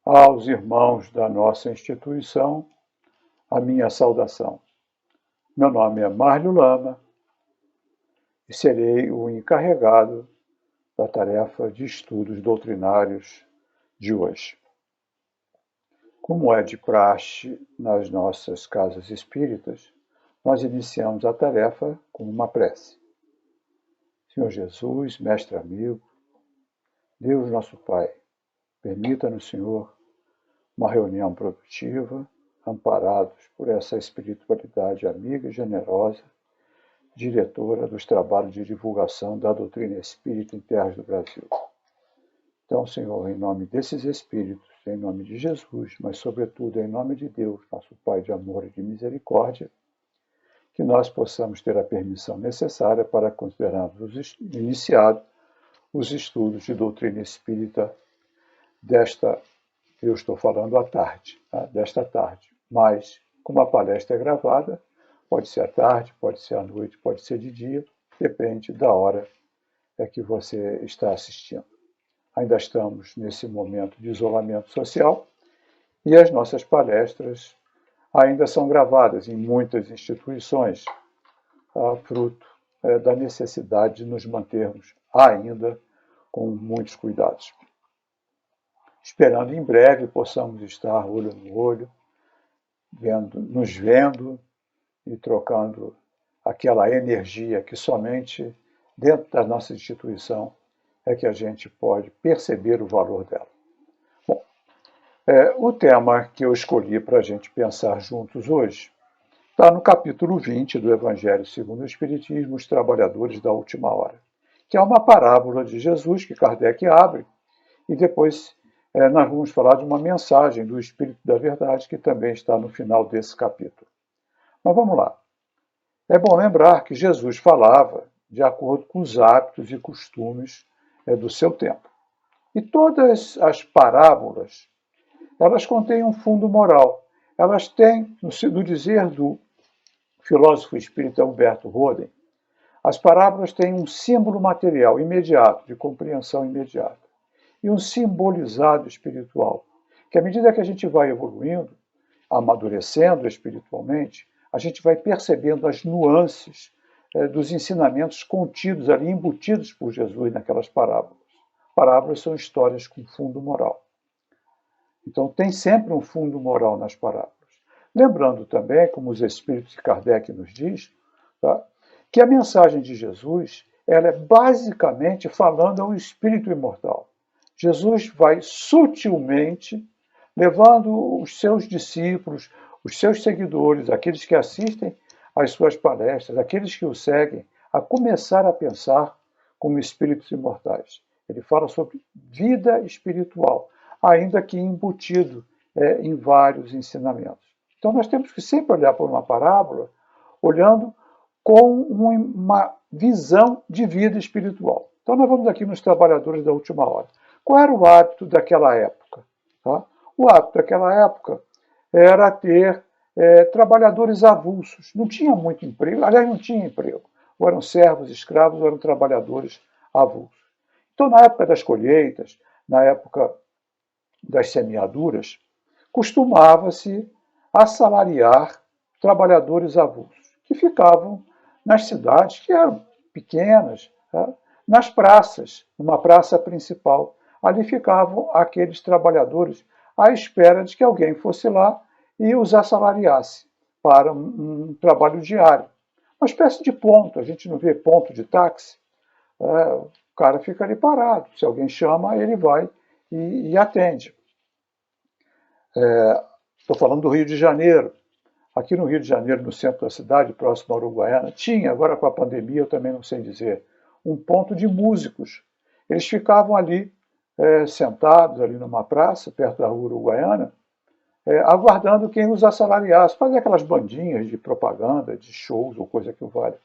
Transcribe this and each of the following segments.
Aos irmãos da nossa instituição, a minha saudação. Meu nome é Márlio Lama e serei o encarregado da tarefa de estudos doutrinários de hoje. Como é de praxe nas nossas casas espíritas, nós iniciamos a tarefa com uma prece. Senhor Jesus, mestre amigo, Deus nosso Pai, permita-nos, Senhor, uma reunião produtiva, amparados por essa espiritualidade amiga e generosa, diretora dos trabalhos de divulgação da doutrina espírita em terras do Brasil. Então, Senhor, em nome desses espíritos, em nome de Jesus, mas sobretudo em nome de Deus, nosso Pai de amor e de misericórdia, que nós possamos ter a permissão necessária para considerarmos iniciados os estudos de doutrina espírita eu estou falando à tarde, tá? Desta tarde. Mas, como a palestra é gravada, pode ser à tarde, pode ser à noite, pode ser de dia, depende da hora que você está assistindo. Ainda estamos nesse momento de isolamento social e as nossas palestras ainda são gravadas em muitas instituições, fruto da necessidade de nos mantermos ainda com muitos cuidados. Esperando em breve possamos estar olho no olho, nos vendo e trocando aquela energia que somente dentro da nossa instituição é que a gente pode perceber o valor dela. Bom, o tema que eu escolhi para a gente pensar juntos hoje está no capítulo 20 do Evangelho segundo o Espiritismo, Os Trabalhadores da Última Hora, que é uma parábola de Jesus que Kardec abre e depois nós vamos falar de uma mensagem do Espírito da Verdade que também está no final desse capítulo. Mas vamos lá. É bom lembrar que Jesus falava de acordo com os hábitos e costumes do seu tempo. E todas as parábolas, elas contêm um fundo moral. Elas têm, no dizer do filósofo espírita Humberto Roden, as parábolas têm um símbolo material imediato, de compreensão imediata, e um simbolizado espiritual, que à medida que a gente vai evoluindo, amadurecendo espiritualmente, a gente vai percebendo as nuances dos ensinamentos contidos ali, embutidos por Jesus naquelas parábolas. Parábolas são histórias com fundo moral. Então tem sempre um fundo moral nas parábolas. Lembrando também, como os Espíritos de Kardec nos diz, tá, que a mensagem de Jesus ela é basicamente falando ao espírito imortal. Jesus vai sutilmente levando os seus discípulos, os seus seguidores, aqueles que assistem às suas palestras, aqueles que o seguem, a começar a pensar como espíritos imortais. Ele fala sobre vida espiritual, ainda que embutido em vários ensinamentos. Então nós temos que sempre olhar para uma parábola olhando com uma visão de vida espiritual. Então nós vamos aqui nos Trabalhadores da Última Hora. Qual era o hábito daquela época? Tá? O hábito daquela época era ter trabalhadores avulsos. Não tinha muito emprego, aliás, não tinha emprego. Ou eram servos, escravos, ou eram trabalhadores avulsos. Então, na época das colheitas, na época das semeaduras, costumava-se assalariar trabalhadores avulsos, que ficavam nas cidades, que eram pequenas, tá? Nas praças, numa praça principal. Ali ficavam aqueles trabalhadores à espera de que alguém fosse lá e os assalariasse para um trabalho diário. Uma espécie de ponto, a gente não vê ponto de táxi, o cara fica ali parado. Se alguém chama, ele vai e atende. Estou falando do Rio de Janeiro. Aqui no Rio de Janeiro, no centro da cidade, próximo à Uruguaiana, tinha, agora com a pandemia eu também não sei dizer, um ponto de músicos. Eles ficavam ali, sentados ali numa praça, perto da rua Uruguaiana, aguardando quem os assalariasse, fazer aquelas bandinhas de propaganda, de shows ou coisa que o valha.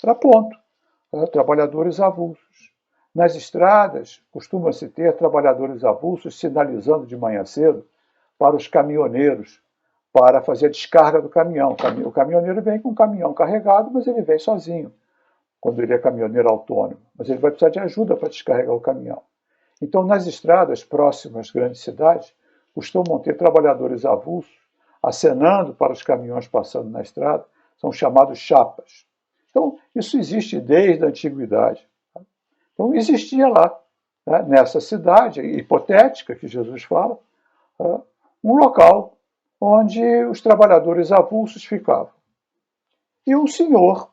Era ponto. Trabalhadores avulsos. Nas estradas, costuma-se ter trabalhadores avulsos sinalizando de manhã cedo para os caminhoneiros, para fazer a descarga do caminhão. O caminhoneiro vem com um caminhão carregado, mas ele vem sozinho, quando ele é caminhoneiro autônomo. Mas ele vai precisar de ajuda para descarregar o caminhão. Então, nas estradas próximas às grandes cidades, costumam ter trabalhadores avulsos acenando para os caminhões passando na estrada, são chamados chapas. Então, isso existe desde a antiguidade. Então, existia lá, né, nessa cidade hipotética que Jesus fala, um local onde os trabalhadores avulsos ficavam. E um senhor,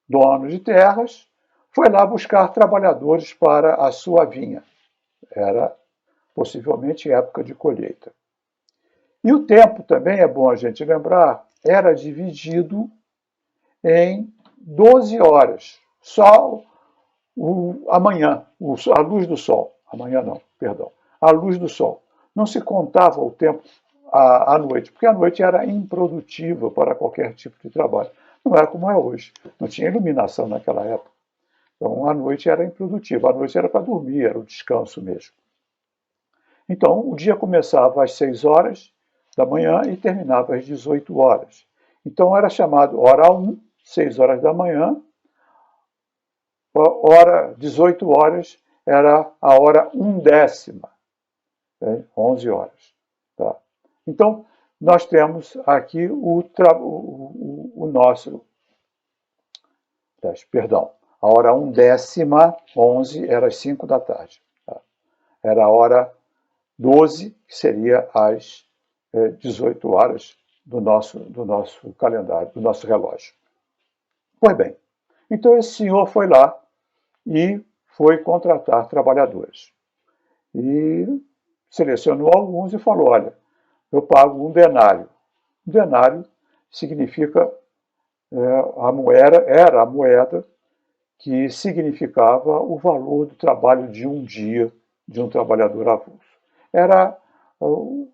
dono de terras, foi lá buscar trabalhadores para a sua vinha. Era possivelmente época de colheita. E o tempo também, é bom a gente lembrar, era dividido em 12 horas. Só amanhã, a luz do sol. Amanhã não, perdão. A luz do sol. Não se contava o tempo à noite, porque a noite era improdutiva para qualquer tipo de trabalho. Não era como é hoje. Não tinha iluminação naquela época. Então, a noite era improdutiva. A noite era para dormir, era o descanso mesmo. Então, o dia começava às 6 horas da manhã e terminava às 18 horas. Então, era chamado hora 1, 6 horas da manhã. Hora 18 horas era a hora 1/10, 11 horas. Tá? Então, nós temos aqui o nosso... Perdão, a hora 1/10, 11, era às 5 da tarde. Tá? Era a hora 12, que seria às 18 horas do nosso calendário, do nosso relógio. Pois bem, então esse senhor foi lá e foi contratar trabalhadores. E selecionou alguns e falou, olha, eu pago um denário. Um denário significa, era a moeda que significava o valor do trabalho de um dia de um trabalhador avulso. Era o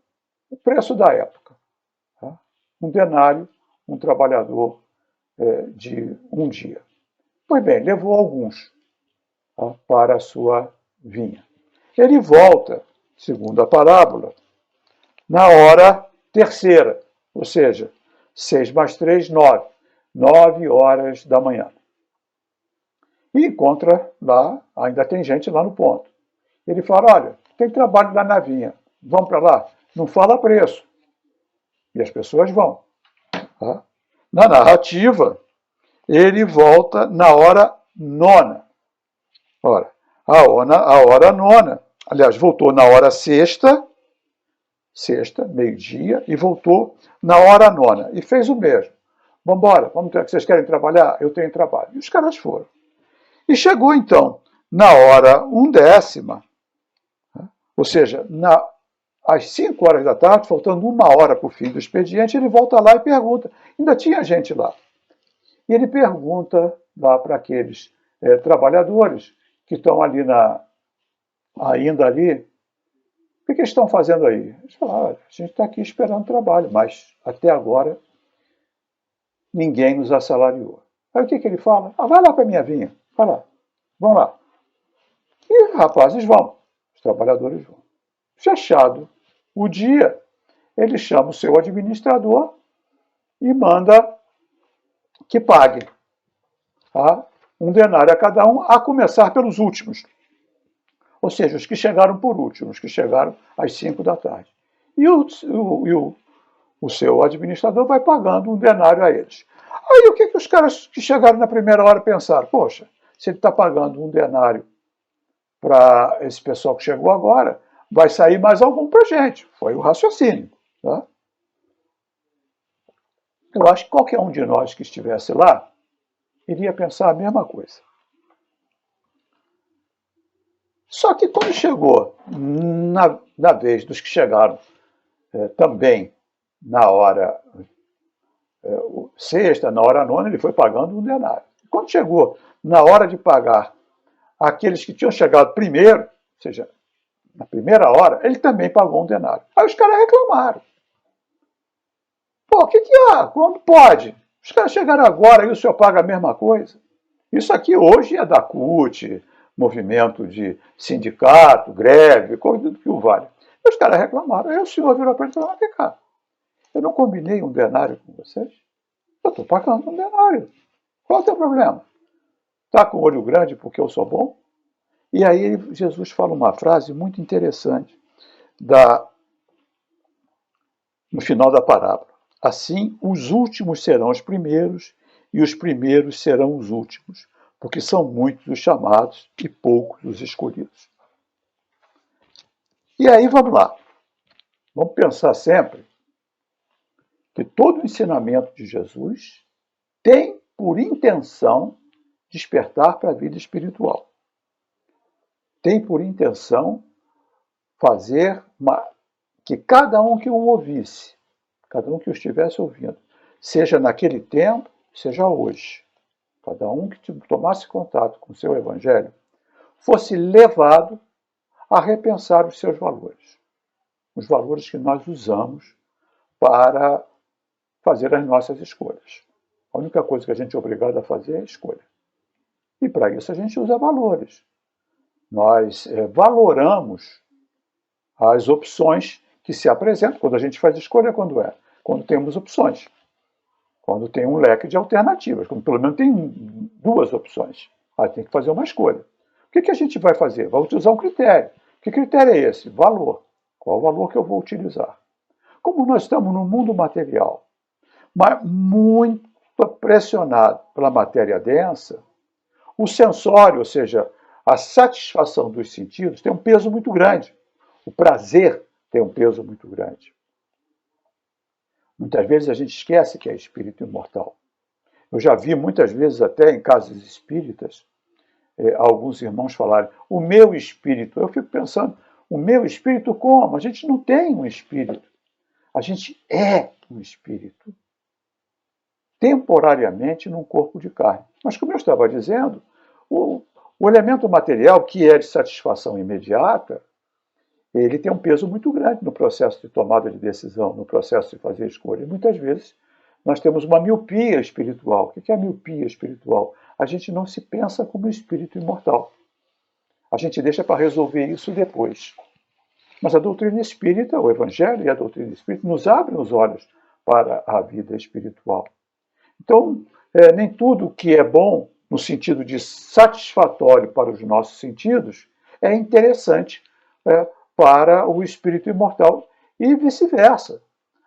preço da época. Tá? Um denário, um trabalhador de um dia. Pois bem, levou alguns para a sua vinha. Ele volta, segundo a parábola, na hora terceira, ou seja, 6 mais 3, 9. 9 horas da manhã. E encontra lá, ainda tem gente lá no ponto. Ele fala, olha, tem trabalho lá na vinha, vamos para lá? Não fala preço. E as pessoas vão. Tá? Na narrativa, ele volta na hora 9. Ora, a hora 9, aliás, voltou na hora sexta, meio-dia, e voltou na hora 9. E fez o mesmo. Vamos embora, vocês querem trabalhar? Eu tenho trabalho. E os caras foram. E chegou, então, na hora 1/10, ou seja, às 5 horas da tarde, faltando 1 hora para o fim do expediente, ele volta lá e pergunta. Ainda tinha gente lá. E ele pergunta lá para aqueles trabalhadores que estão ali ainda ali, o que eles estão fazendo aí? Eles falam, a gente está aqui esperando trabalho, mas até agora ninguém nos assalariou. Aí o que ele fala? Vai lá para a minha vinha, vai lá, vão lá. E os rapazes vão, os trabalhadores vão. Fechado o dia, ele chama o seu administrador e manda que pague um denário a cada um, a começar pelos últimos. Ou seja, os que chegaram por último, os que chegaram às 5 da tarde. E o seu administrador vai pagando um denário a eles. Aí o que os caras que chegaram na primeira hora pensaram? Poxa, se ele está pagando um denário para esse pessoal que chegou agora, vai sair mais algum para a gente. Foi o raciocínio. Tá? Eu acho que qualquer um de nós que estivesse lá iria pensar a mesma coisa. Só que quando chegou na vez dos que chegaram também na hora sexta, na hora 9, ele foi pagando um denário. Quando chegou na hora de pagar aqueles que tinham chegado primeiro, ou seja, na primeira hora, ele também pagou um denário. Aí os caras reclamaram. Pô, o que há? Como pode? Os caras chegaram agora e o senhor paga a mesma coisa? Isso aqui hoje é da CUT, movimento de sindicato, greve, coisa do que o vale. E os caras reclamaram. Aí o senhor virou para ele e falou, vem cá, eu não combinei um denário com vocês? Eu estou pagando um denário. Qual é o teu problema? Está com o olho grande porque eu sou bom? E aí Jesus fala uma frase muito interessante da no final da parábola. Assim, os últimos serão os primeiros e os primeiros serão os últimos, porque são muitos os chamados e poucos os escolhidos. E aí, vamos lá. Vamos pensar sempre que todo o ensinamento de Jesus tem por intenção despertar para a vida espiritual. Tem por intenção fazer que cada um que o ouvisse, cada um que o estivesse ouvindo, seja naquele tempo, seja hoje, cada um que tomasse contato com o seu evangelho, fosse levado a repensar os seus valores. Os valores que nós usamos para fazer as nossas escolhas. A única coisa que a gente é obrigado a fazer é a escolha. E para isso a gente usa valores. Nós valoramos as opções que se apresentam. Quando a gente faz escolha, quando é? Quando temos opções. Quando tem um leque de alternativas. Quando pelo menos tem duas opções. Aí tem que fazer uma escolha. O que a gente vai fazer? Vai utilizar um critério. Que critério é esse? Valor. Qual o valor que eu vou utilizar? Como nós estamos no mundo material, mas muito pressionado pela matéria densa, o sensório, ou seja, a satisfação dos sentidos, tem um peso muito grande. O prazer tem um peso muito grande. Muitas vezes a gente esquece que é espírito imortal. Eu já vi muitas vezes, até em casas espíritas, alguns irmãos falarem, o meu espírito. Eu fico pensando, o meu espírito como? A gente não tem um espírito. A gente é um espírito. Temporariamente num corpo de carne. Mas, como eu estava dizendo, o elemento material, que é de satisfação imediata, ele tem um peso muito grande no processo de tomada de decisão, no processo de fazer escolha. E muitas vezes nós temos uma miopia espiritual. O que é a miopia espiritual? A gente não se pensa como espírito imortal. A gente deixa para resolver isso depois. Mas a doutrina espírita, o Evangelho e a doutrina espírita nos abrem os olhos para a vida espiritual. Então, nem tudo que é bom, no sentido de satisfatório para os nossos sentidos, é interessante para o espírito imortal e vice-versa.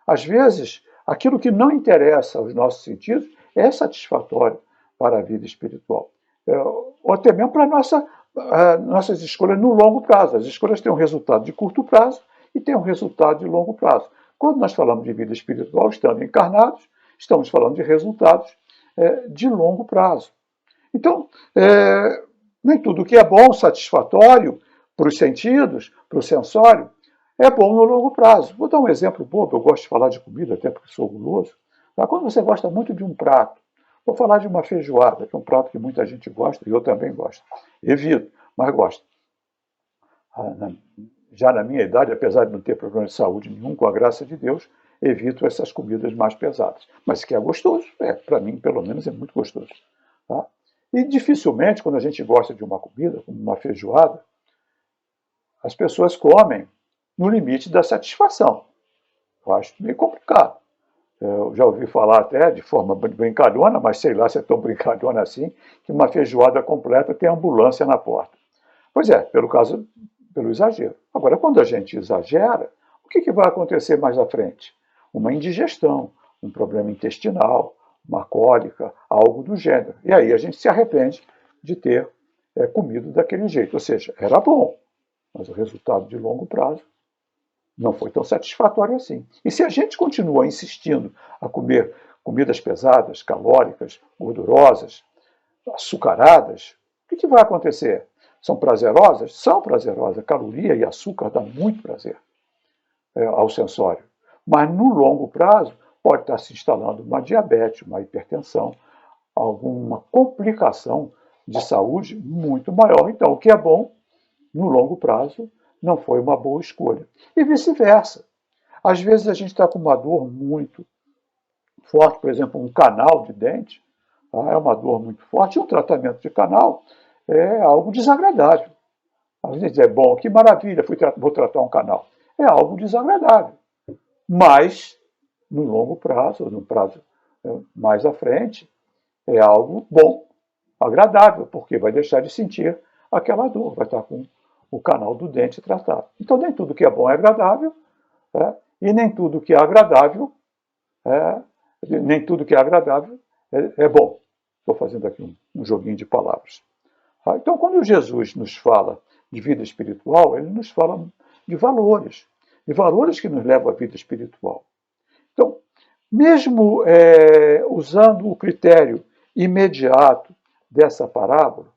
Às vezes, aquilo que não interessa aos nossos sentidos é satisfatório para a vida espiritual. Ou até mesmo para nossas escolhas no longo prazo. As escolhas têm um resultado de curto prazo e têm um resultado de longo prazo. Quando nós falamos de vida espiritual, estando encarnados, estamos falando de resultados de longo prazo. Então, nem tudo que é bom, satisfatório para os sentidos, para o sensório, é bom no longo prazo. Vou dar um exemplo bobo, eu gosto de falar de comida, até porque sou guloso. Quando você gosta muito de um prato, vou falar de uma feijoada, que é um prato que muita gente gosta, e eu também gosto. Evito, mas gosto. Já na minha idade, apesar de não ter problema de saúde nenhum, com a graça de Deus, evito essas comidas mais pesadas. Mas que é gostoso, para mim, pelo menos, é muito gostoso. Tá? E dificilmente, quando a gente gosta de uma comida, como uma feijoada, as pessoas comem no limite da satisfação. Eu acho meio complicado. Eu já ouvi falar até de forma brincalhona, mas sei lá se é tão brincalhona assim, que uma feijoada completa tem ambulância na porta. Pois é, pelo exagero. Agora, quando a gente exagera, o que vai acontecer mais à frente? Uma indigestão, um problema intestinal, uma cólica, algo do gênero. E aí a gente se arrepende de ter comido daquele jeito. Ou seja, era bom, mas o resultado de longo prazo não foi tão satisfatório assim. E se a gente continua insistindo a comer comidas pesadas, calóricas, gordurosas, açucaradas, o que vai acontecer? São prazerosas? São prazerosas. Caloria e açúcar dão muito prazer ao sensório. Mas no longo prazo pode estar se instalando uma diabetes, uma hipertensão, alguma complicação de saúde muito maior. Então, o que é bom, no longo prazo, não foi uma boa escolha. E vice-versa. Às vezes a gente está com uma dor muito forte, por exemplo, um canal de dente, é uma dor muito forte, e um tratamento de canal é algo desagradável. A gente diz, é bom, que maravilha, vou tratar um canal. É algo desagradável. Mas, no longo prazo, ou no prazo mais à frente, é algo bom, agradável, porque vai deixar de sentir aquela dor, vai estar com o canal do dente tratado. Então, nem tudo que é bom é agradável, E nem tudo que é agradável nem tudo que é agradável é bom. Estou fazendo aqui um joguinho de palavras. Então, quando Jesus nos fala de vida espiritual, ele nos fala de valores que nos levam à vida espiritual. Então, mesmo usando o critério imediato dessa parábola,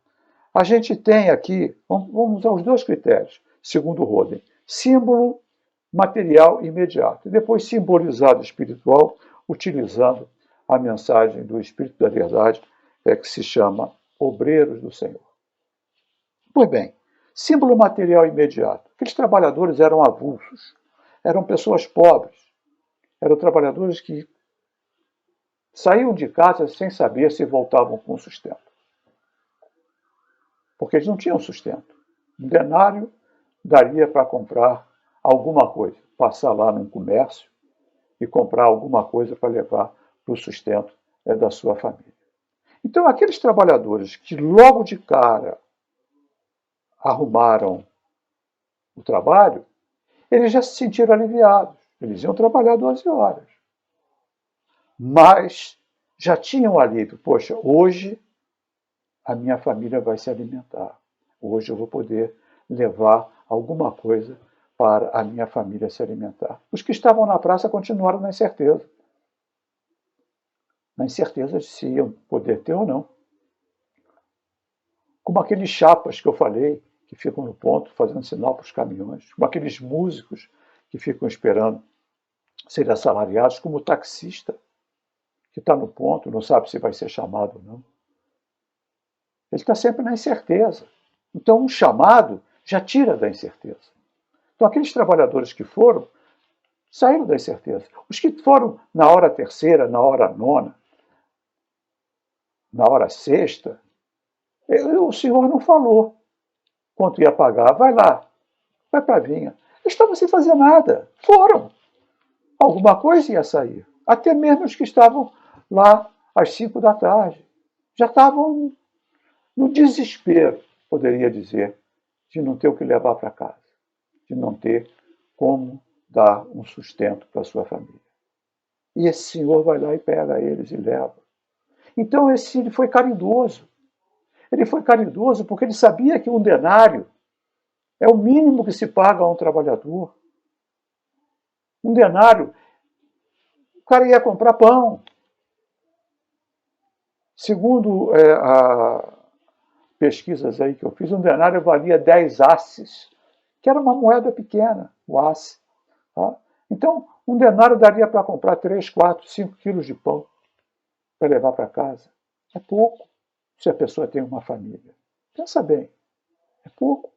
a gente tem aqui, vamos usar os dois critérios, segundo Roden, símbolo material imediato, e depois simbolizado espiritual, utilizando a mensagem do Espírito da Verdade, que se chama Obreiros do Senhor. Pois bem, símbolo material imediato. Aqueles trabalhadores eram avulsos, eram pessoas pobres, eram trabalhadores que saíam de casa sem saber se voltavam com sustento. Porque eles não tinham sustento. Um denário daria para comprar alguma coisa, passar lá num comércio e comprar alguma coisa para levar para o sustento da sua família. Então, aqueles trabalhadores que logo de cara arrumaram o trabalho, eles já se sentiram aliviados. Eles iam trabalhar 12 horas. Mas já tinham alívio. Poxa, hoje a minha família vai se alimentar. Hoje eu vou poder levar alguma coisa para a minha família se alimentar. Os que estavam na praça continuaram na incerteza. Na incerteza de se iam poder ter ou não. Como aqueles chapas que eu falei, que ficam no ponto fazendo sinal para os caminhões. Como aqueles músicos que ficam esperando serem assalariados, como o taxista, que está no ponto, não sabe se vai ser chamado ou não. Ele está sempre na incerteza. Então, um chamado já tira da incerteza. Então, aqueles trabalhadores que foram, saíram da incerteza. Os que foram na hora terceira, na hora nona, na hora sexta, o senhor não falou quanto ia pagar. Vai lá, vai para a vinha. Eles estavam sem fazer nada. Foram. Alguma coisa ia sair. Até mesmo os que estavam lá às 5 da tarde. Já estavam no desespero, poderia dizer, de não ter o que levar para casa, de não ter como dar um sustento para a sua família. E esse senhor vai lá e pega eles e leva. Então ele foi caridoso. Ele foi caridoso porque ele sabia que um denário é o mínimo que se paga a um trabalhador. Um denário, o cara ia comprar pão. Segundo pesquisas aí que eu fiz, um denário valia 10 asses, que era uma moeda pequena, o asse. Tá? Então, um denário daria para comprar 3, 4, 5 quilos de pão para levar para casa. É pouco, se a pessoa tem uma família. Pensa bem, é pouco.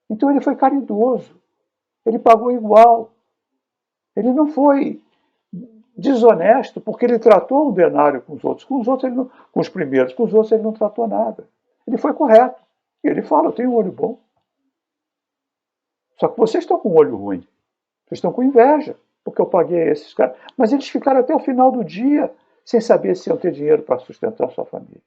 Então ele foi caridoso, ele pagou igual. Ele não foi desonesto, porque ele tratou o denário com os outros. Ele não, com os primeiros, com os outros ele não tratou nada. Ele foi correto. E ele fala, eu tenho um olho bom. Só que vocês estão com um olho ruim. Vocês estão com inveja, porque eu paguei a esses caras. Mas eles ficaram até o final do dia sem saber se iam ter dinheiro para sustentar a sua família.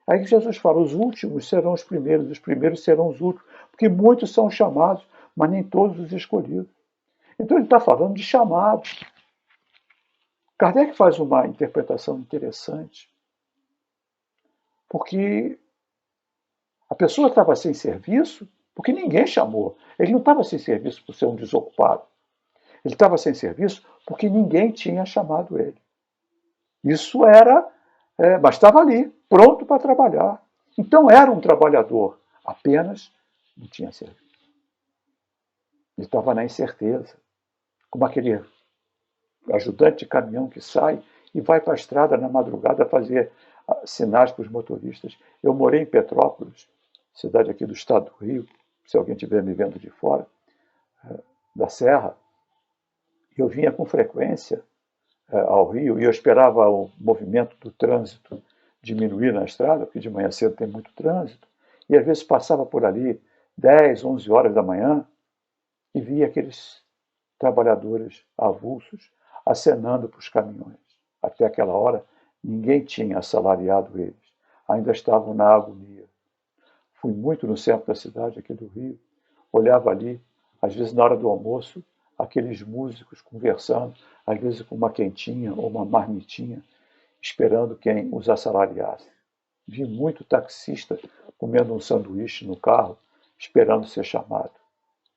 Aí Jesus fala, os últimos serão os primeiros serão os últimos, porque muitos são chamados, mas nem todos os escolhidos. Então ele está falando de chamado. Kardec faz uma interpretação interessante, porque a pessoa estava sem serviço porque ninguém chamou. Ele não estava sem serviço por ser um desocupado. Ele estava sem serviço porque ninguém tinha chamado ele. Isso era, mas estava ali, pronto para trabalhar. Então era um trabalhador, apenas não tinha serviço. Ele estava na incerteza, como aquele ajudante de caminhão que sai e vai para a estrada na madrugada fazer sinais para os motoristas. Eu morei em Petrópolis, cidade aqui do estado do Rio, se alguém estiver me vendo de fora, da Serra, eu vinha com frequência ao Rio e eu esperava o movimento do trânsito diminuir na estrada, porque de manhã cedo tem muito trânsito, e às vezes passava por ali 10, 11 horas da manhã e via aqueles trabalhadores avulsos acenando para os caminhões. Até aquela hora, ninguém tinha assalariado eles. Ainda estavam na agonia. Fui muito no centro da cidade, aqui do Rio, olhava ali Às vezes, na hora do almoço, aqueles músicos conversando, às vezes com uma quentinha ou uma marmitinha, esperando quem os assalariasse. Vi muito taxista comendo um sanduíche no carro, esperando ser chamado,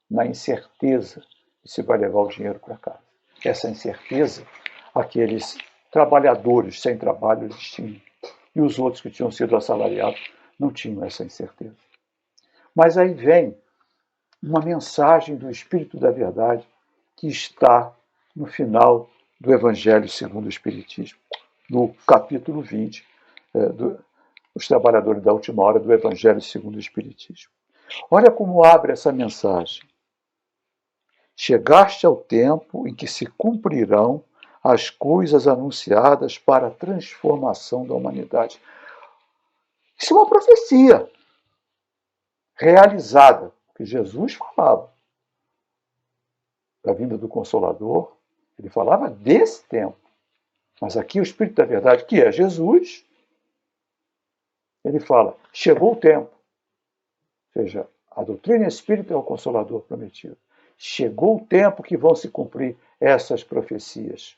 na incerteza de se vai levar o dinheiro para casa. Essa incerteza, aqueles trabalhadores sem trabalho eles tinham, e os outros que tinham sido assalariados não tinham essa incerteza. Mas aí vem uma mensagem do Espírito da Verdade que está no final do Evangelho segundo o Espiritismo, no capítulo 20, Os Trabalhadores da Última Hora do Evangelho segundo o Espiritismo. Olha como abre essa mensagem. Chegaste ao tempo em que se cumprirão as coisas anunciadas para a transformação da humanidade. Isso é uma profecia realizada, que Jesus falava da vinda do Consolador, ele falava desse tempo. Mas aqui o Espírito da Verdade, que é Jesus, ele fala, chegou o tempo. Ou seja, a doutrina espírita é o Consolador prometido. Chegou o tempo que vão se cumprir essas profecias.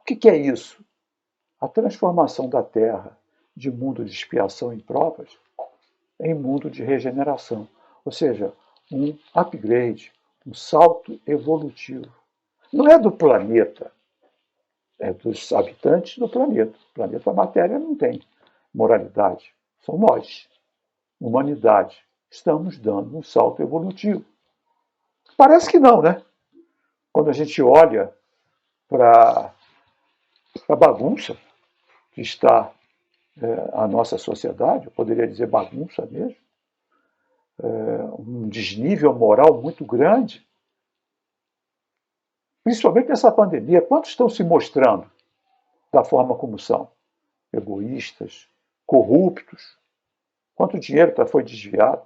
O que é isso? A transformação da Terra de mundo de expiação e provas em mundo de regeneração. Ou seja, um upgrade, um salto evolutivo. Não é do planeta, é dos habitantes do planeta. O planeta, a matéria não tem moralidade. São nós, humanidade. Estamos dando um salto evolutivo. Parece que não, né? Quando a gente olha para a bagunça que está a nossa sociedade, eu poderia dizer bagunça mesmo, um desnível moral muito grande, principalmente nessa pandemia. Quantos estão se mostrando da forma como são? Egoístas, corruptos. Quanto dinheiro foi desviado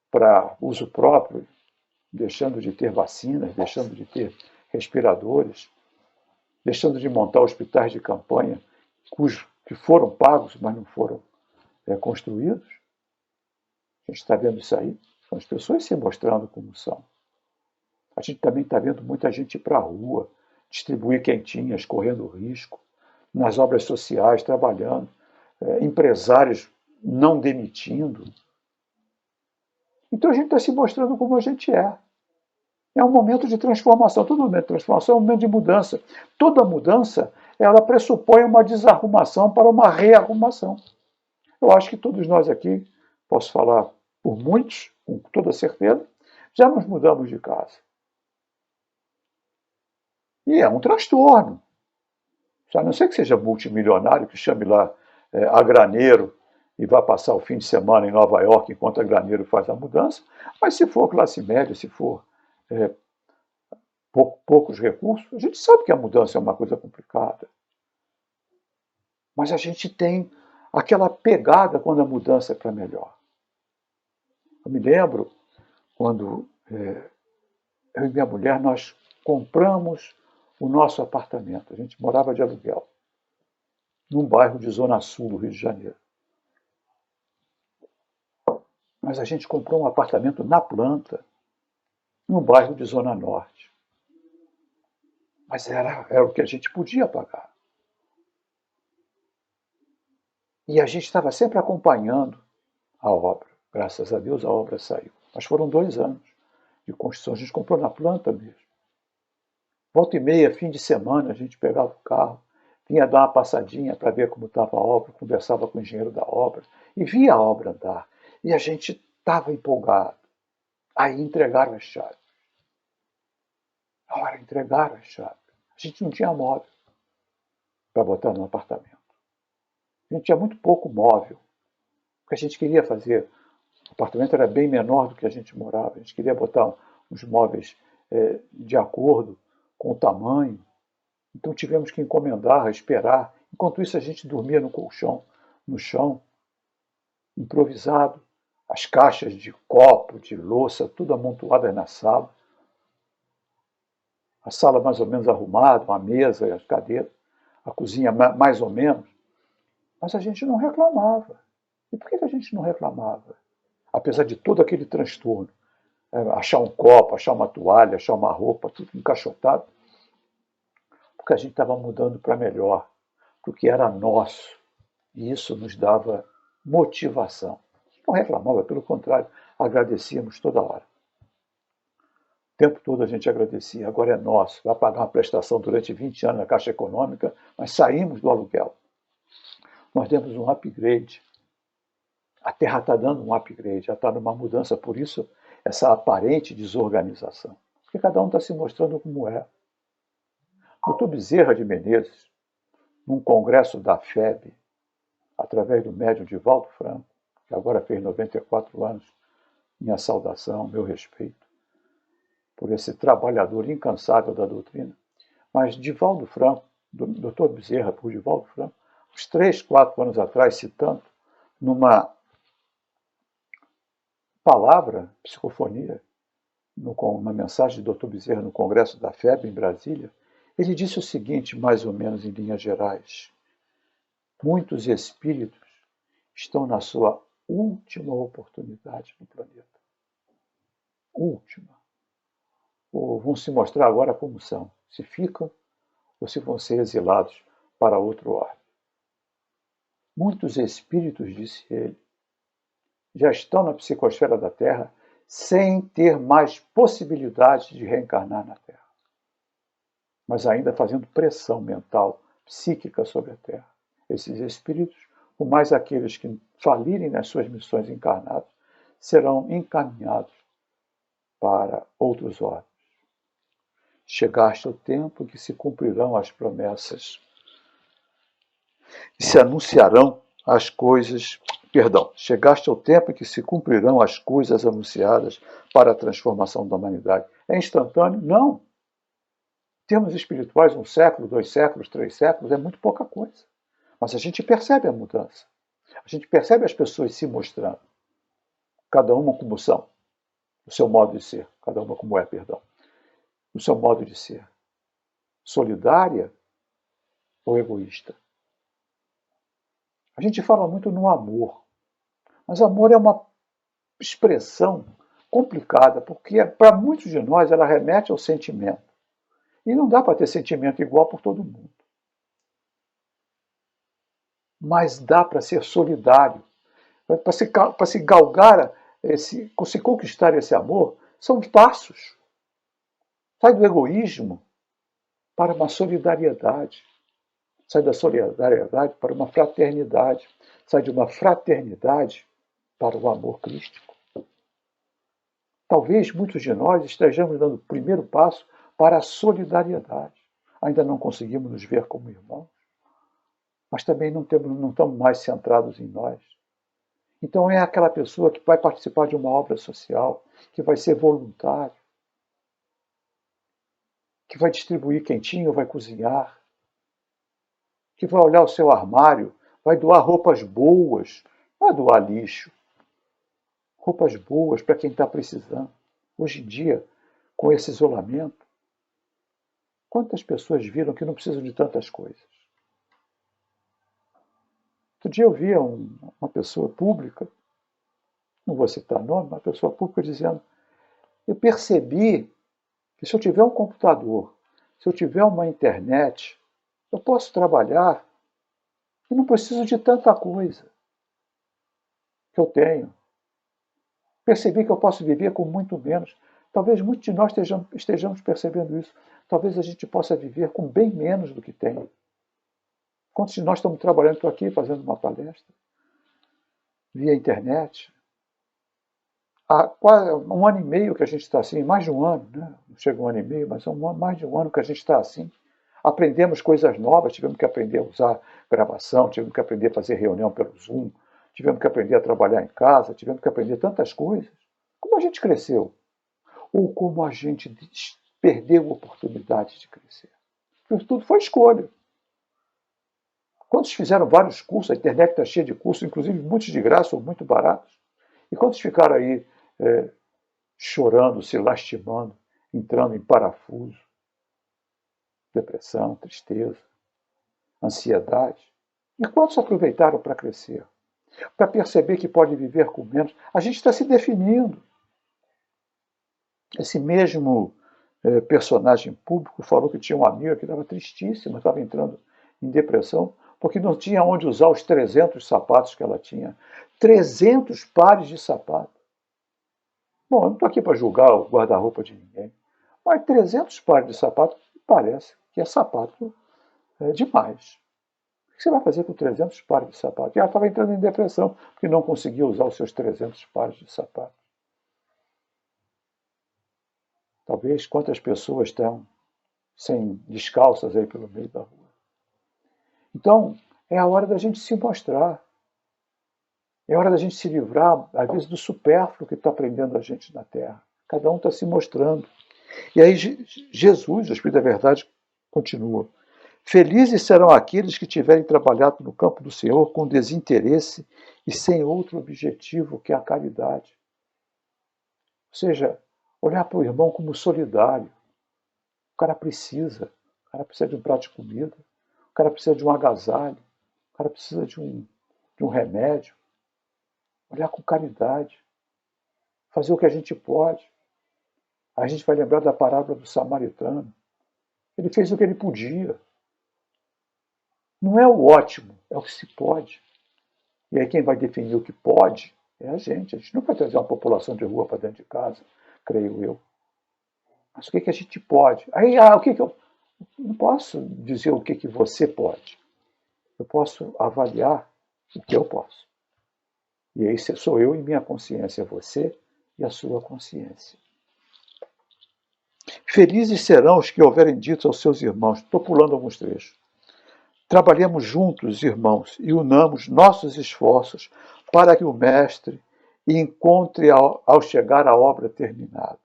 para uso próprio, deixando de ter vacinas, deixando de ter respiradores, deixando de montar hospitais de campanha, que foram pagos, mas não foram construídos. A gente está vendo isso aí. São as pessoas se mostrando como são. A gente também está vendo muita gente ir para a rua, distribuir quentinhas, correndo risco, nas obras sociais, trabalhando, empresários não demitindo. Então a gente está se mostrando como a gente é. É um momento de transformação. Todo momento de transformação é um momento de mudança. Toda mudança, ela pressupõe uma desarrumação para uma rearrumação. Eu acho que todos nós aqui, posso falar por muitos, com toda certeza, já nos mudamos de casa. E é um transtorno. A não ser que seja multimilionário, que chame lá a graneiro e vá passar o fim de semana em Nova York enquanto a graneiro faz a mudança, mas se for classe média, se for poucos recursos, a gente sabe que a mudança é uma coisa complicada. Mas a gente tem aquela pegada quando a mudança é para melhor. Eu me lembro quando eu e minha mulher, nós compramos o nosso apartamento. A gente morava de aluguel, num bairro de Zona Sul do Rio de Janeiro. Mas a gente comprou um apartamento na planta, num bairro de Zona Norte. Mas era o que a gente podia pagar. E a gente estava sempre acompanhando a obra. Graças a Deus a obra saiu. Mas foram 2 anos de construção. A gente comprou na planta mesmo. Volta e meia, fim de semana, a gente pegava o carro, vinha dar uma passadinha para ver como estava a obra, conversava com o engenheiro da obra e via a obra andar. E a gente estava empolgado. Aí entregaram as chaves. Na hora entregaram as chaves. A gente não tinha móvel para botar no apartamento. A gente tinha muito pouco móvel. Porque a gente queria fazer. O apartamento era bem menor do que a gente morava. A gente queria botar uns móveis de acordo com o tamanho. Então tivemos que encomendar, esperar. Enquanto isso a gente dormia no colchão, no chão, improvisado. As caixas de copo, de louça, tudo amontoadas na sala. A sala mais ou menos arrumada, a mesa e as cadeiras. A cozinha mais ou menos. Mas a gente não reclamava. E por que a gente não reclamava? Apesar de todo aquele transtorno. achar um copo, achar uma toalha, achar uma roupa, tudo encaixotado, porque a gente estava mudando para melhor, para o que era nosso. E isso nos dava motivação. Não reclamava, pelo contrário, agradecíamos toda hora. O tempo todo a gente agradecia, agora é nosso, vai pagar uma prestação durante 20 anos na Caixa Econômica, mas saímos do aluguel. Nós demos um upgrade. A Terra está dando um upgrade, já está numa mudança, por isso essa aparente desorganização. Porque cada um está se mostrando como é. O Dr. Bezerra de Menezes, num congresso da FEB, através do médium Divaldo Franco, que agora fez 94 anos, minha saudação, meu respeito, por esse trabalhador incansável da doutrina. Mas Divaldo Franco, Dr. Bezerra por Divaldo Franco, uns 3, 4 anos atrás, citando, numa palavra, psicofonia, uma mensagem do Dr. Bezerra no Congresso da FEB em Brasília, ele disse o seguinte, mais ou menos em linhas gerais: muitos espíritos estão na sua última oportunidade no planeta. Última. Ou vão se mostrar agora como são, se ficam ou se vão ser exilados para outro orbe. Muitos espíritos, disse ele, já estão na psicosfera da Terra sem ter mais possibilidade de reencarnar na Terra, mas ainda fazendo pressão mental, psíquica sobre a Terra. Esses espíritos, por mais aqueles que falirem nas suas missões encarnadas, serão encaminhados para outros orbes. Chegaste ao tempo que se cumprirão as promessas e se anunciarão as coisas. Chegaste ao tempo em que se cumprirão as coisas anunciadas para a transformação da humanidade. É instantâneo? Não. Em termos espirituais, 1 século, 2 séculos, 3 séculos é muito pouca coisa. Mas a gente percebe a mudança. A gente percebe as pessoas se mostrando. Cada uma como são. O seu modo de ser. Cada uma como é, perdão. O seu modo de ser. Solidária ou egoísta? A gente fala muito no amor. Mas amor é uma expressão complicada, porque para muitos de nós ela remete ao sentimento. E não dá para ter sentimento igual por todo mundo. Mas dá para ser solidário. Para se galgar, se conquistar esse amor, são passos. Sai do egoísmo para uma solidariedade. Sai da solidariedade para uma fraternidade. Sai de uma fraternidade para o amor crístico. Talvez muitos de nós estejamos dando o primeiro passo para a solidariedade. Ainda não conseguimos nos ver como irmãos, mas também não estamos mais centrados em nós. Então é aquela pessoa que vai participar de uma obra social, que vai ser voluntário, que vai distribuir quentinho, vai cozinhar, que vai olhar o seu armário, vai doar roupas boas, não vai doar lixo. Roupas boas para quem está precisando. Hoje em dia, com esse isolamento, quantas pessoas viram que não precisam de tantas coisas? Outro dia eu via uma pessoa pública, não vou citar nome, uma pessoa pública dizendo: eu percebi que se eu tiver um computador, se eu tiver uma internet, eu posso trabalhar e não preciso de tanta coisa que eu tenho. Percebi que eu posso viver com muito menos. Talvez muitos de nós estejamos percebendo isso. Talvez a gente possa viver com bem menos do que tem. Quantos de nós estamos trabalhando? Estou aqui fazendo uma palestra via internet. Há quase 1 ano e meio que a gente está assim, mais de 1 ano, né? Não chega 1 ano e meio, mas mais de 1 ano que a gente está assim. Aprendemos coisas novas, tivemos que aprender a usar gravação, tivemos que aprender a fazer reunião pelo Zoom, tivemos que aprender a trabalhar em casa, tivemos que aprender tantas coisas. Como a gente cresceu? Ou como a gente perdeu a oportunidade de crescer? Porque tudo foi escolha. Quantos fizeram vários cursos? A internet está cheia de cursos, inclusive muitos de graça ou muito baratos. E quantos ficaram aí chorando, se lastimando, entrando em parafuso? Depressão, tristeza, ansiedade. E quantos aproveitaram para crescer? Para perceber que pode viver com menos? A gente está se definindo. Esse mesmo personagem público falou que tinha uma amiga que estava tristíssima, estava entrando em depressão, porque não tinha onde usar os 300 sapatos que ela tinha. 300 pares de sapato. Bom, eu não estou aqui para julgar o guarda-roupa de ninguém, mas 300 pares de sapato parece que é sapato demais. O que você vai fazer com 300 pares de sapato? E ela estava entrando em depressão, porque não conseguia usar os seus 300 pares de sapato. Talvez quantas pessoas estão sem descalças aí pelo meio da rua. Então, é a hora da gente se mostrar. É hora da gente se livrar, às vezes, do supérfluo que está prendendo a gente na terra. Cada um está se mostrando. E aí Jesus, o Espírito da Verdade, continua. Felizes serão aqueles que tiverem trabalhado no campo do Senhor com desinteresse e sem outro objetivo que a caridade. Ou seja, olhar para o irmão como solidário. O cara precisa de um prato de comida, o cara precisa de um agasalho, o cara precisa de um remédio. Olhar com caridade, fazer o que a gente pode. A gente vai lembrar da parábola do samaritano. Ele fez o que ele podia. Não é o ótimo, é o que se pode. E aí quem vai definir o que pode é a gente. A gente não vai trazer uma população de rua para dentro de casa, creio eu. Mas o que a gente pode? Aí, o que eu não posso dizer o que você pode. Eu posso avaliar o que eu posso. E aí sou eu e minha consciência, você e a sua consciência. Felizes serão os que houverem dito aos seus irmãos, estou pulando alguns trechos, trabalhemos juntos, irmãos, e unamos nossos esforços para que o Mestre encontre ao chegar a obra terminada.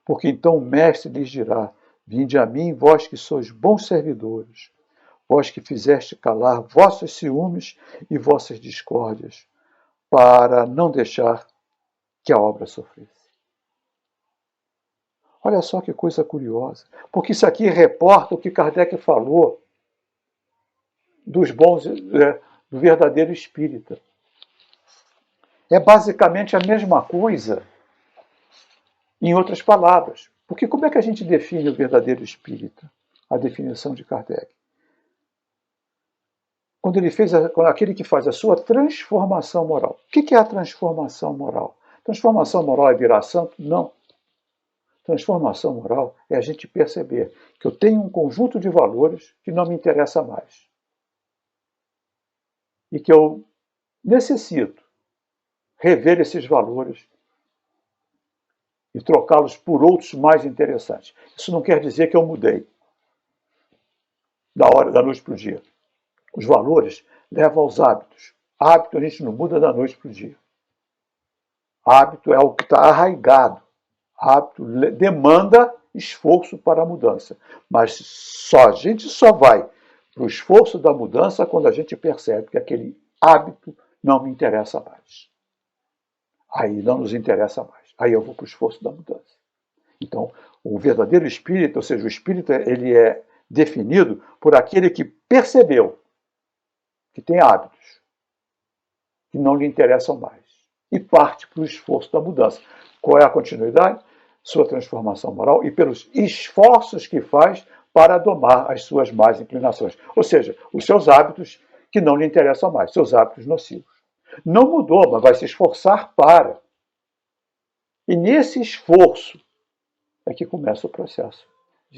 Porque então o Mestre lhes dirá, vinde a mim, vós que sois bons servidores, vós que fizeste calar vossos ciúmes e vossas discórdias, para não deixar que a obra sofresse. Olha só que coisa curiosa, porque isso aqui reporta o que Kardec falou dos bons, do verdadeiro espírita. É basicamente a mesma coisa, em outras palavras. Porque como é que a gente define o verdadeiro espírita? A definição de Kardec. Quando aquele que faz a sua transformação moral. O que é a transformação moral? Transformação moral é virar santo? Não. Transformação moral é a gente perceber que eu tenho um conjunto de valores que não me interessa mais. E que eu necessito rever esses valores e trocá-los por outros mais interessantes. Isso não quer dizer que eu mudei da noite para o dia. Os valores levam aos hábitos. Hábito a gente não muda da noite para o dia. Hábito é algo que está arraigado. Hábito demanda esforço para a mudança. Mas a gente só vai para o esforço da mudança quando a gente percebe que aquele hábito não me interessa mais. Aí não nos interessa mais. Aí eu vou para o esforço da mudança. Então, o verdadeiro espírito, ou seja, o espírito, ele é definido por aquele que percebeu que tem hábitos que não lhe interessam mais e parte para o esforço da mudança. Qual é a continuidade? Sua transformação moral e pelos esforços que faz para domar as suas más inclinações. Ou seja, os seus hábitos que não lhe interessam mais, seus hábitos nocivos. Não mudou, mas vai se esforçar para. E nesse esforço é que começa o processo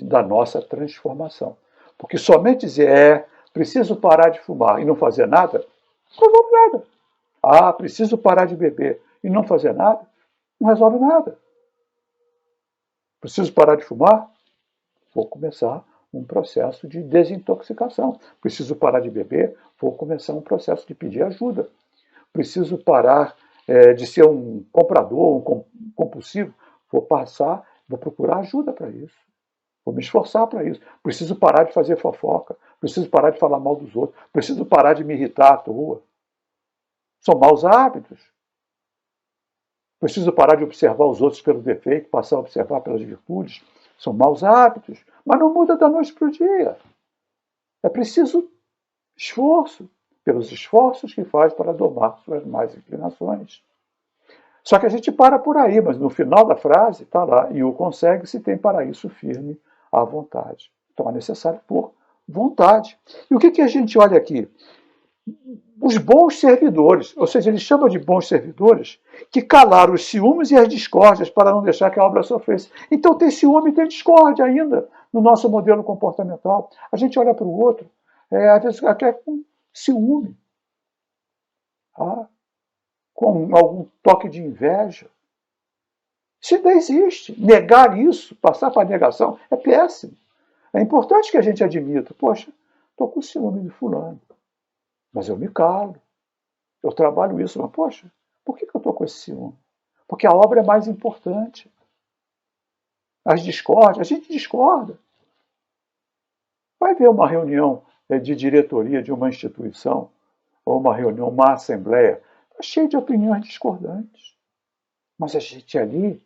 da nossa transformação. Porque somente dizer, preciso parar de fumar e não fazer nada, não resolve nada. Preciso parar de beber e não fazer nada, não resolve nada. Preciso parar de fumar? Vou começar um processo de desintoxicação. Preciso parar de beber? Vou começar um processo de pedir ajuda. Preciso parar de ser um comprador, um compulsivo? Vou procurar ajuda para isso. Vou me esforçar para isso. Preciso parar de fazer fofoca. Preciso parar de falar mal dos outros. Preciso parar de me irritar à toa. São maus hábitos. Preciso parar de observar os outros pelo defeito, passar a observar pelas virtudes. São maus hábitos. Mas não muda da noite para o dia. É preciso esforço, pelos esforços que faz para domar suas más inclinações. Só que a gente para por aí, mas no final da frase está lá, e o consegue se tem para isso firme à vontade. Então é necessário por vontade. E o que a gente olha aqui? Os bons servidores, ou seja, ele chama de bons servidores, que calaram os ciúmes e as discórdias para não deixar que a obra sofresse. Então tem ciúme e tem discórdia ainda no nosso modelo comportamental. A gente olha para o outro, às vezes até com ciúme, tá? Com algum toque de inveja. Isso ainda existe. Negar isso, passar para a negação, é péssimo. É importante que a gente admita, poxa, estou com ciúme de fulano, mas eu me calo. Eu trabalho isso, mas, poxa, por que eu estou com esse ciúme? Porque a obra é mais importante. As discórdias, a gente discorda. Vai ver uma reunião de diretoria de uma instituição, ou uma reunião, uma assembleia, está cheio de opiniões discordantes. Mas a gente ali,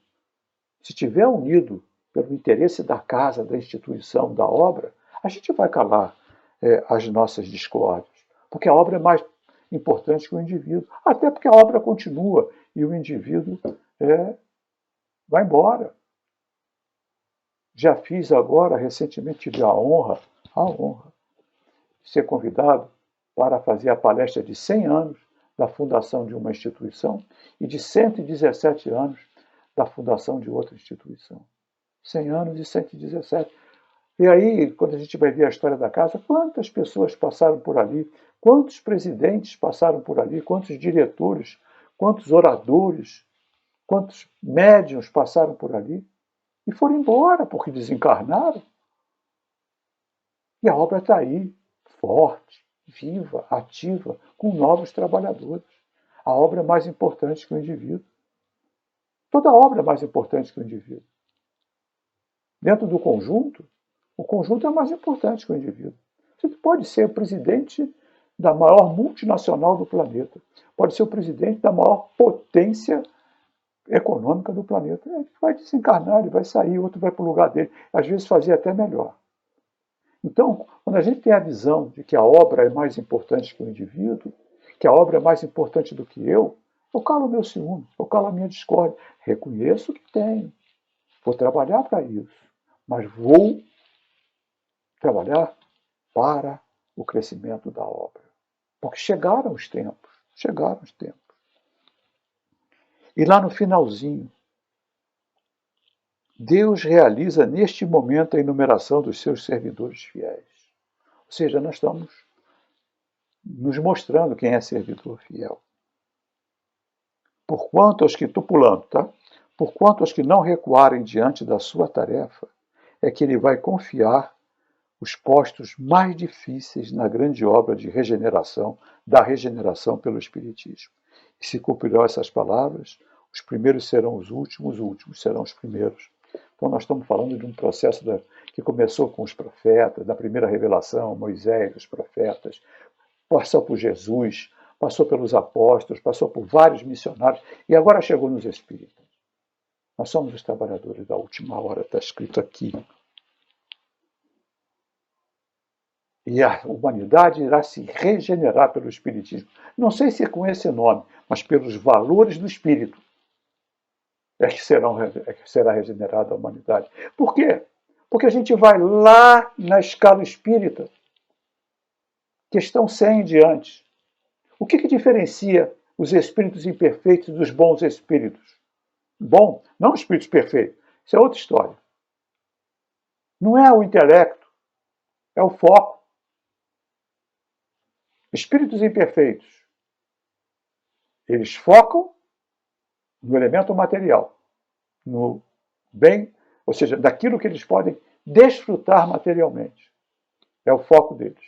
se estiver unido pelo interesse da casa, da instituição, da obra, a gente vai calar as nossas discórdias. Porque a obra é mais importante que o indivíduo. Até porque a obra continua e o indivíduo vai embora. Já fiz agora, recentemente tive a honra de ser convidado para fazer a palestra de 100 anos da fundação de uma instituição e de 117 anos da fundação de outra instituição. 100 anos e 117. E aí, quando a gente vai ver a história da casa, quantas pessoas passaram por ali, quantos presidentes passaram por ali, quantos diretores, quantos oradores, quantos médiuns passaram por ali e foram embora porque desencarnaram. E a obra está aí, forte, viva, ativa, com novos trabalhadores. A obra é mais importante que o indivíduo. Toda obra é mais importante que o indivíduo. Dentro do conjunto, o conjunto é mais importante que o indivíduo. Você pode ser o presidente da maior multinacional do planeta. Pode ser o presidente da maior potência econômica do planeta. Ele vai desencarnar, ele vai sair, outro vai para o lugar dele. Às vezes fazer até melhor. Então, quando a gente tem a visão de que a obra é mais importante que o indivíduo, que a obra é mais importante do que eu calo o meu ciúme, eu calo a minha discórdia. Reconheço que tenho. Vou trabalhar para isso. Mas vou trabalhar para o crescimento da obra. Porque chegaram os tempos. Chegaram os tempos. E lá no finalzinho, Deus realiza neste momento a enumeração dos seus servidores fiéis. Ou seja, nós estamos nos mostrando quem é servidor fiel. Porquanto aos que, estou pulando, tá? Porquanto aos que não recuarem diante da sua tarefa, é que ele vai confiar os postos mais difíceis na grande obra de regeneração, da regeneração pelo Espiritismo. E se cumprirão essas palavras, os primeiros serão os últimos serão os primeiros. Então nós estamos falando de um processo que começou com os profetas, da primeira revelação, Moisés, os profetas, passou por Jesus, passou pelos apóstolos, passou por vários missionários e agora chegou nos espíritas. Nós somos os trabalhadores da última hora, está escrito aqui. E a humanidade irá se regenerar pelo Espiritismo. Não sei se é com esse nome, mas pelos valores do Espírito é que será regenerada a humanidade. Por quê? Porque a gente vai lá na escala espírita, questão 100 em diante. O que diferencia os espíritos imperfeitos dos bons espíritos? Bom, não espíritos perfeitos. Isso é outra história. Não é o intelecto, é o foco. Espíritos imperfeitos, eles focam no elemento material, no bem, ou seja, daquilo que eles podem desfrutar materialmente. É o foco deles.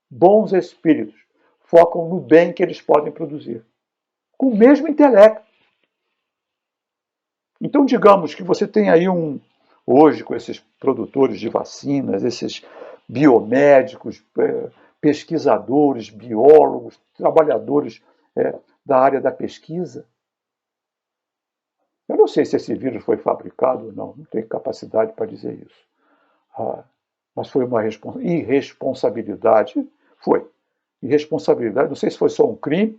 Bons espíritos focam no bem que eles podem produzir, com o mesmo intelecto. Então, digamos que você tem aí hoje, com esses produtores de vacinas, esses biomédicos, pesquisadores, biólogos, trabalhadores da área da pesquisa. Eu não sei se esse vírus foi fabricado ou não tenho capacidade para dizer isso. Mas foi uma irresponsabilidade. Foi. Irresponsabilidade, não sei se foi só um crime,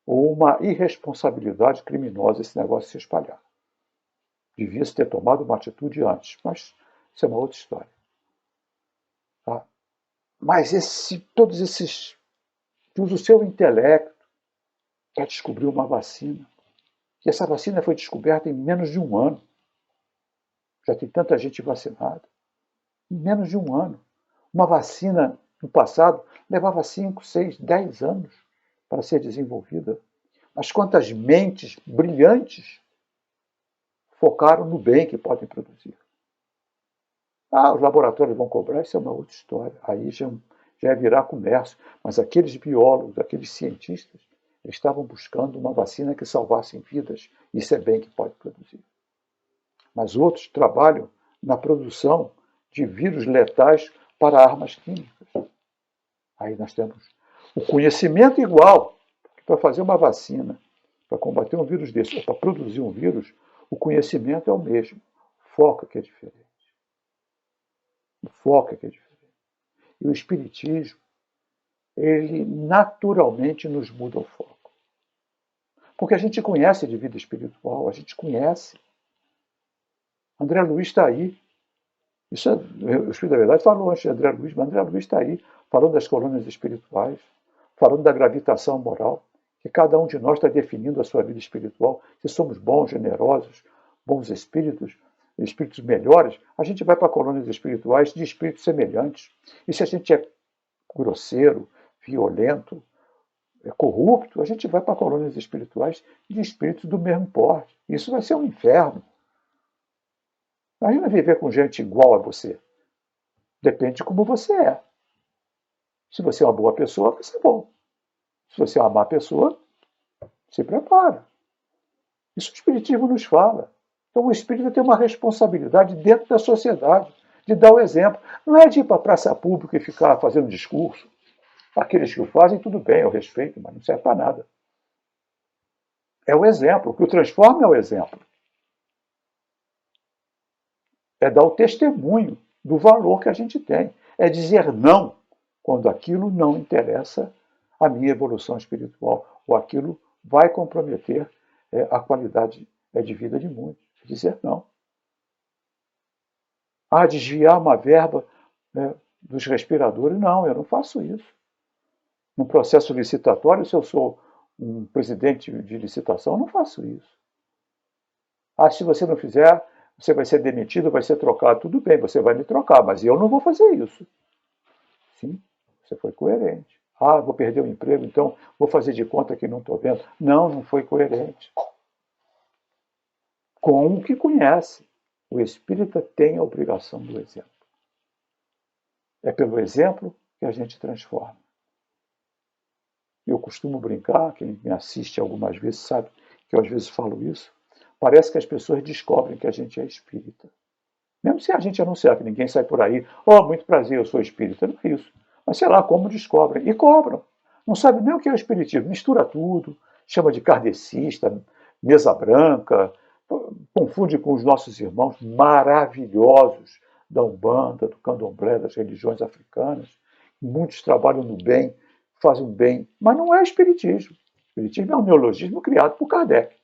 ou uma irresponsabilidade criminosa esse negócio se espalhar. Devia-se ter tomado uma atitude antes, mas isso é uma outra história. Tá? Mas todos esses que usam o seu intelecto para descobrir uma vacina. E essa vacina foi descoberta em menos de um ano. Já tem tanta gente vacinada. Em menos de um ano. Uma vacina, no passado, levava 5, 6, 10 anos para ser desenvolvida. Mas quantas mentes brilhantes focaram no bem que podem produzir. Os laboratórios vão cobrar, isso é uma outra história. Aí já é virar comércio. Mas aqueles biólogos, aqueles cientistas, eles estavam buscando uma vacina que salvasse vidas. Isso é bem que pode produzir. Mas outros trabalham na produção de vírus letais para armas químicas. Aí nós temos o conhecimento igual para fazer uma vacina, para combater um vírus desse, ou para produzir um vírus, o conhecimento é o mesmo. O foco é que é diferente. O foco é que é diferente. E o Espiritismo, ele naturalmente nos muda o foco. Porque a gente conhece de vida espiritual, a gente conhece. André Luiz está aí. Isso é, o Espírito da Verdade falou antes de André Luiz, mas André Luiz está aí, falando das colônias espirituais, falando da gravitação moral, que cada um de nós está definindo a sua vida espiritual. Se somos bons, generosos, bons espíritos melhores, a gente vai para colônias espirituais de espíritos semelhantes. E se a gente é grosseiro, violento, corrupto, a gente vai para colônias espirituais de espíritos do mesmo porte. Isso vai ser um inferno. Imagina viver com gente igual a você. Depende de como você é. Se você é uma boa pessoa, vai ser bom. Se você é uma má pessoa, se prepara. Isso o Espiritismo nos fala. Então o espírita tem uma responsabilidade dentro da sociedade, de dar o exemplo. Não é de ir para a praça pública e ficar fazendo discurso. Aqueles que o fazem, tudo bem, eu respeito, mas não serve para nada. É o exemplo. O que o transforma é o exemplo. É dar o testemunho do valor que a gente tem. É dizer não quando aquilo não interessa a minha evolução espiritual, ou aquilo vai comprometer a qualidade de vida de muitos. É dizer não. Desviar uma verba dos respiradores. Não, eu não faço isso. Num processo licitatório, se eu sou um presidente de licitação, eu não faço isso. Se você não fizer, você vai ser demitido, vai ser trocado. Tudo bem, você vai me trocar, mas eu não vou fazer isso. Sim, você foi coerente. Vou perder o emprego, então vou fazer de conta que não estou vendo. Não, não foi coerente. Com o que conhece. O espírita tem a obrigação do exemplo. É pelo exemplo que a gente transforma. Eu costumo brincar, quem me assiste algumas vezes sabe que eu às vezes falo isso. Parece que as pessoas descobrem que a gente é espírita. Mesmo se a gente anunciar que ninguém sai por aí, muito prazer, eu sou espírita, não é isso. Mas sei lá como descobrem. E cobram. Não sabe nem o que é o espiritismo. Mistura tudo, chama de kardecista, mesa branca, confunde com os nossos irmãos maravilhosos da Umbanda, do Candomblé, das religiões africanas. Muitos trabalham no bem, fazem bem, mas não é espiritismo. O espiritismo é um neologismo criado por Kardec.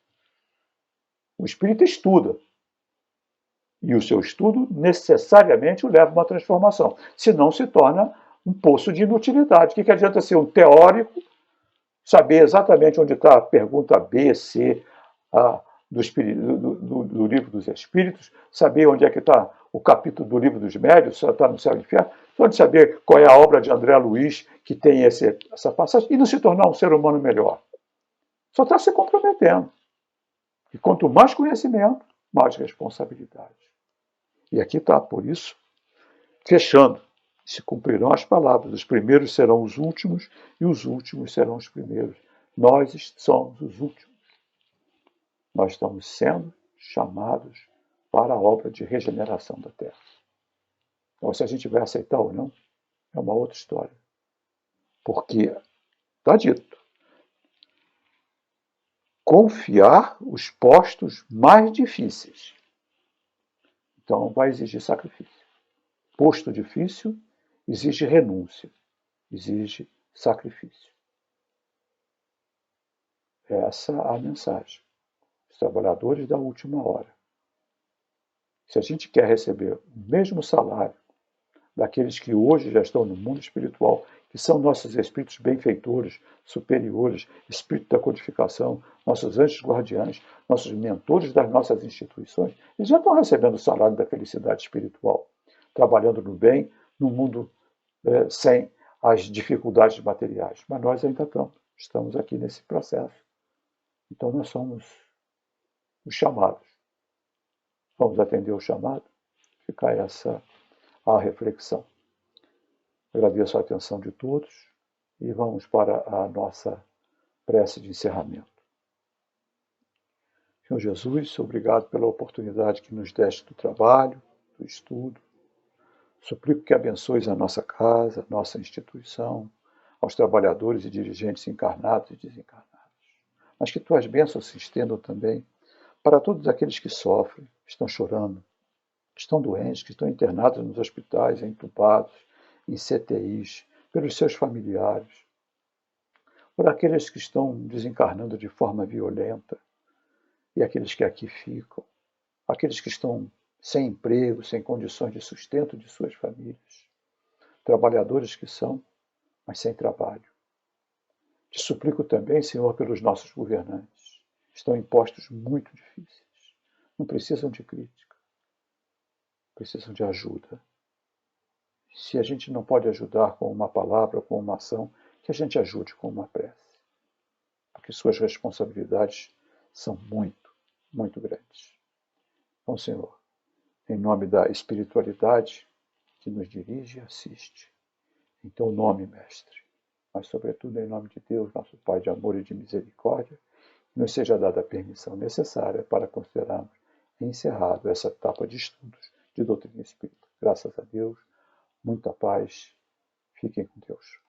O espírita estuda. E o seu estudo necessariamente o leva a uma transformação. Senão se torna um poço de inutilidade. O que adianta ser um teórico, saber exatamente onde está a pergunta B, C, do livro dos Espíritos, saber onde é que está o capítulo do livro dos Médios, se está no céu e no inferno, pode saber qual é a obra de André Luiz que tem essa passagem, e não se tornar um ser humano melhor. Só está se comprometendo. E quanto mais conhecimento, mais responsabilidade. E aqui está, por isso, fechando, se cumprirão as palavras, os primeiros serão os últimos e os últimos serão os primeiros. Nós somos os últimos. Nós estamos sendo chamados para a obra de regeneração da Terra. Então, se a gente vai aceitar ou não, é uma outra história. Porque, está dito, confiar os postos mais difíceis. Então, vai exigir sacrifício. Posto difícil exige renúncia, exige sacrifício. Essa é a mensagem. Os trabalhadores da última hora. Se a gente quer receber o mesmo salário daqueles que hoje já estão no mundo espiritual, que são nossos espíritos benfeitores, superiores, espírito da codificação, nossos anjos guardiães, nossos mentores das nossas instituições, eles já estão recebendo o salário da felicidade espiritual, trabalhando no bem, num mundo sem as dificuldades materiais. Mas nós ainda estamos aqui nesse processo. Então nós somos os chamados. Vamos atender o chamado? Fica essa a reflexão. Agradeço a atenção de todos e vamos para a nossa prece de encerramento. Senhor Jesus, obrigado pela oportunidade que nos deste do trabalho, do estudo. Suplico que abençoes a nossa casa, a nossa instituição, aos trabalhadores e dirigentes encarnados e desencarnados. Mas que tuas bênçãos se estendam também para todos aqueles que sofrem, que estão chorando, que estão doentes, que estão internados nos hospitais, entubados, em CTIs, pelos seus familiares, por aqueles que estão desencarnando de forma violenta e aqueles que aqui ficam, aqueles que estão sem emprego, sem condições de sustento de suas famílias, trabalhadores que são, mas sem trabalho. Te suplico também, Senhor, pelos nossos governantes. Estão em postos muito difíceis. Não precisam de crítica. Precisam de ajuda. Se a gente não pode ajudar com uma palavra, com uma ação, que a gente ajude com uma prece. Porque suas responsabilidades são muito, muito grandes. Então, Senhor, em nome da espiritualidade que nos dirige e assiste, em teu nome, Mestre, mas sobretudo em nome de Deus, nosso Pai de amor e de misericórdia, que nos seja dada a permissão necessária para considerarmos encerrado essa etapa de estudos de doutrina espírita. Graças a Deus, muita paz, fiquem com Deus.